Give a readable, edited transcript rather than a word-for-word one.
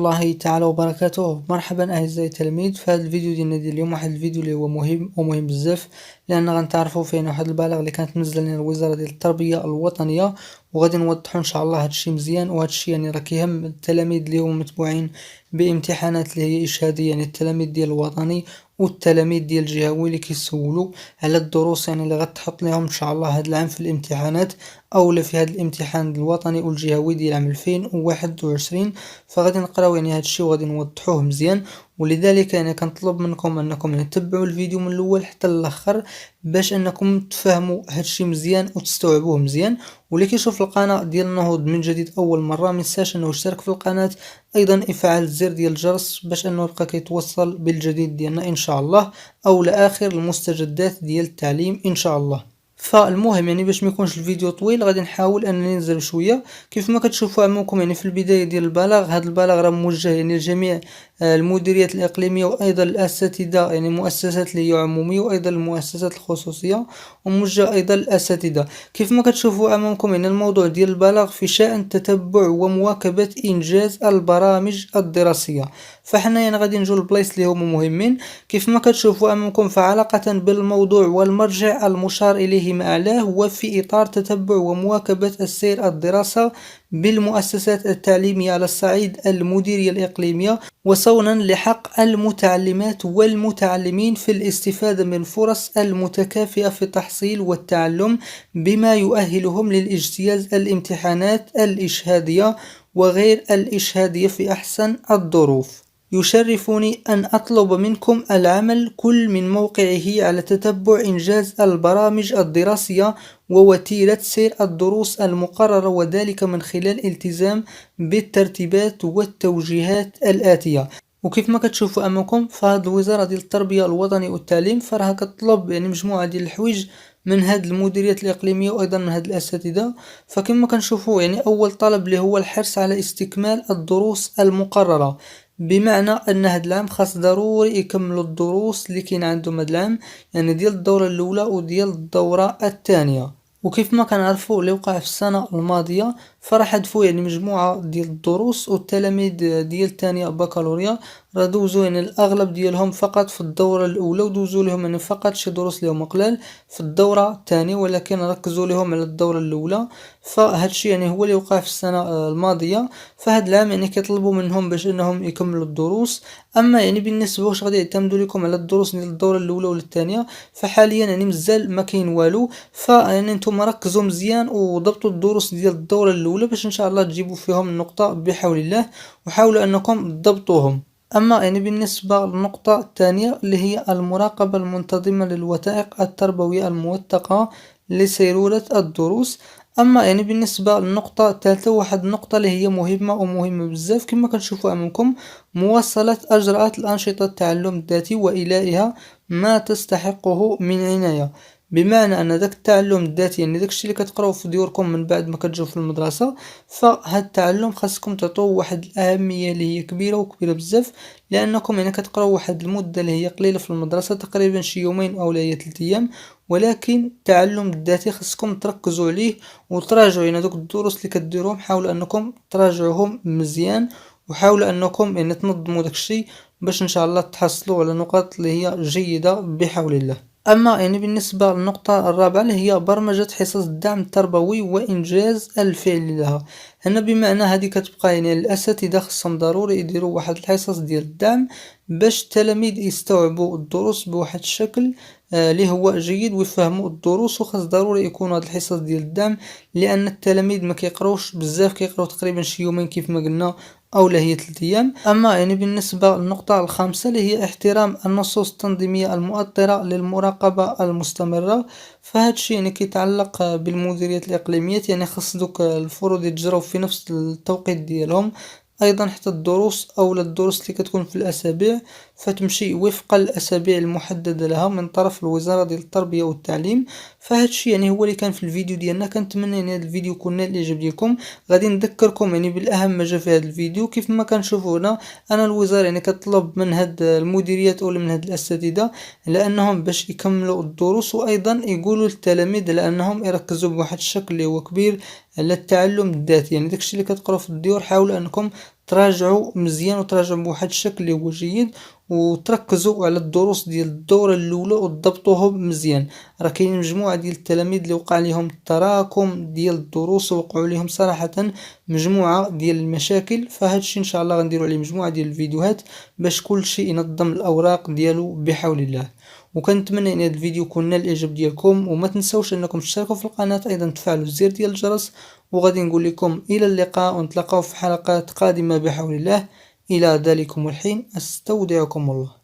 الله تعالى وبركاته. مرحبا اعزائي التلاميذ. في هذا الفيديو ديالنا ديال اليوم واحد الفيديو اللي هو مهم بزاف، لان غنتعرفوا فيه واحد البلاغ اللي كانت منزله لنا الوزاره ديال التربيه الوطنيه، وغادي نوضحوا ان شاء الله هادشي مزيان. وهادشي يعني راه كيهم التلاميذ اللي هما متبوعين بامتحانات اللي هي اشهاديه، يعني التلاميذ ديال الوطني والتلاميذ ديال الجهوي اللي كيسولوا على الدروس يعني اللي غتحط لهم ان شاء الله هذا العام في الامتحانات، اولا في هذا الامتحان الوطني والجهوي ديال عام 2021. فغادي نقراو يعني هادشي وغادي نوضحوه مزيان، ولذلك انا كنطلب منكم انكم يعني تتبعوا الفيديو من الاول حتى الاخر باش انكم تفهموا هادشي مزيان وتستوعبوه مزيان. واللي كيشوف القناه ديال النهوض من جديد اول مره ما ينساش انه يشترك في القناه، ايضا افعال الزر ديال الجرس باش انه يبقى كيتوصل بالجديد ديالنا ان شاء الله، او لاخر المستجدات ديال التعليم ان شاء الله. فالمهم يعني باش ما يكونش الفيديو طويل غادي نحاول انني ننزل شويه. كيف ما كتشوفوا امامكم يعني في البدايه ديال البلاغ، هذا البلاغ راه موجه يعني لجميع المديريات الاقليميه وايضا الاساتذه، يعني مؤسسات اللي هي عموميه وايضا المؤسسات الخصوصيه، وموجه ايضا للاساتذه. كيف ما كتشوفوا امامكم يعني الموضوع ديال البلاغ في شأن تتبع ومواكبه انجاز البرامج الدراسيه. فحنا يعني غادي نجو للبلايص اللي هما مهمين. كيف ما كتشوفوا امامكم فعلاقه بالموضوع والمرجع المشار اليه ما اعلاه هو في اطار تتبع ومواكبه السير الدراسه بالمؤسسات التعليميه على الصعيد المديريه الاقليميه، وصونا لحق المتعلمات والمتعلمين في الاستفاده من فرص المتكافئه في التحصيل والتعلم بما يؤهلهم للاجتياز الامتحانات الاشهاديه وغير الإشهادية في أحسن الظروف. يشرفني أن أطلب منكم العمل كل من موقعه على تتبع إنجاز البرامج الدراسية ووتيرة سير الدروس المقررة، وذلك من خلال الالتزام بالترتيبات والتوجيهات الآتية. وكيف ما كتشوفوا امامكم فهاد الوزاره ديال التربيه الوطني والتعليم فراها كتطلب يعني مجموعه ديال الحوايج من هاد المديريات الاقليميه وايضا من هاد الاساتذه. فكما كنشوفوا يعني اول طلب اللي هو الحرص على استكمال الدروس المقرره، بمعنى ان هاد العام خاص ضروري يكملوا الدروس اللي كاين عندهم هاد العام، يعني ديال الدوره الاولى وديال الدوره الثانيه. وكيف ما كنعرفوا اللي وقع في السنه الماضيه فرح حذفوا يعني مجموعه ديال الدروس، والتلاميذ ديال الثانيه بكالوريا راه دوزو يعني الاغلب ديالهم فقط في الدوره الاولى، ودوزو لهم يعني فقط شي دروس لهم قلال في الدوره الثانيه، ولكن ركزوا لهم على الدوره الاولى. فهادشي يعني هو اللي وقع في السنه الماضيه. فهاد العام يعني كيطلبوا منهم باش انهم يكملوا الدروس. اما يعني بالنسبه واش غادي يعتمدوا لكم على الدروس ديال الدوره الاولى ولا الثانيه، فحاليا يعني مازال ما كاين والو. فيعني نتوما ركزوا مزيان وضبطوا الدروس ديال الدوره الاولى باش ان شاء الله تجيبوا فيهم النقطه بحول الله، وحاولوا انكم تضبطوهم. اما يعني بالنسبه للنقطه الثانيه اللي هي المراقبه المنتظمه للوثائق التربويه الموثقه لسيروره الدروس. اما يعني بالنسبه للنقطه الثالثه واحد النقطه اللي هي مهمه ومهمه بزاف، كما كتشوفوا امامكم مواصله اجراءات الانشطه التعلم الذاتي والائها ما تستحقه من عنايه. بمعنى ان ذاك التعلم الذاتي يعني داكشي اللي كتقراو في ديوركم من بعد ما كتجيو في المدرسه، فهاد التعلم خاصكم تعطوه واحد الاهميه اللي هي كبيره وكبيره بزاف، لانكم يعني كتقراو واحد المده اللي هي قليله في المدرسه، تقريبا شي يومين او هي 3 ايام. ولكن التعلم الذاتي خاصكم تركزوا عليه وتراجعوا يعني دوك الدروس اللي كديروهم، حاولوا انكم تراجعوهم مزيان، وحاولوا انكم يعني تنظموا داكشي باش ان شاء الله تحصلوا على نقاط اللي هي جيده بحول الله. اما يعني بالنسبه للنقطه الرابعه اللي هي برمجه حصص الدعم التربوي وانجاز الفعل لها، هنا بمعنى هذه كتبقى يعني الاساتذه خصهم ضروري يديروا واحد الحصص ديال الدعم باش التلاميذ يستوعبوا الدروس بواحد الشكل اللي هو جيد ويفهموا الدروس. وخاص ضروري يكونوا هاد الحصص ديال الدعم، لان التلاميذ ما كيقراوش بزاف، كيقراو تقريبا شي يومين كيف ما قلنا او لا هي 3 ايام. اما يعني بالنسبه للنقطه الخامسه اللي هي احترام النصوص التنظيميه المؤطره للمراقبه المستمره، فهاد الشيء يعني كيتعلق بالمديريات الاقليميات، يعني خاص دوك الفروض يتجراو في نفس التوقيت ديالهم. ايضا حتى الدروس او الدروس اللي كتكون في الاسابيع فتمشي وفق الاسابيع المحدده لها من طرف الوزاره ديال التربيه والتعليم. فهاد الشيء يعني هو اللي كان في الفيديو ديالنا. كنتمنى ان هذا الفيديو يكون نال الاعجاب ديالكم. غادي نذكركم يعني بالاهم ما جا في هذا الفيديو. كيف ما كنشوفوا هنا انا الوزاره يعني كتطلب من هاد المديريات او من هاد الاساتذه لانهم باش يكملوا الدروس، وايضا يقولوا للتلاميذ لانهم يركزوا بواحد الشكل اللي هو كبير على التعلم الذاتي، يعني داكشي اللي كتقراو في الديور حاولوا انكم تراجعوا مزيان وتراجعوا بواحد الشكل اللي هو جيد، وتركزوا على الدروس ديال الدورة الاولى وتضبطوهم مزيان. راه كاينين مجموعة ديال التلاميذ اللي وقع لهم تراكم ديال الدروس ووقعوا لهم صراحة مجموعة ديال المشاكل، فهاد الشيء ان شاء الله غنديروا عليه مجموعة ديال الفيديوهات باش كل شيء ينظم الاوراق ديالو بحول الله. وكنتمنى ان هذا الفيديو يكون نال الاعجاب ديالكم، وما تنسوش انكم تشتركوا في القناة، ايضا تفعلوا الزر ديال الجرس. وغادي نقول لكم الى اللقاء، ونتلاقاو في حلقات قادمة بحول الله. الى ذلكم الحين استودعكم الله.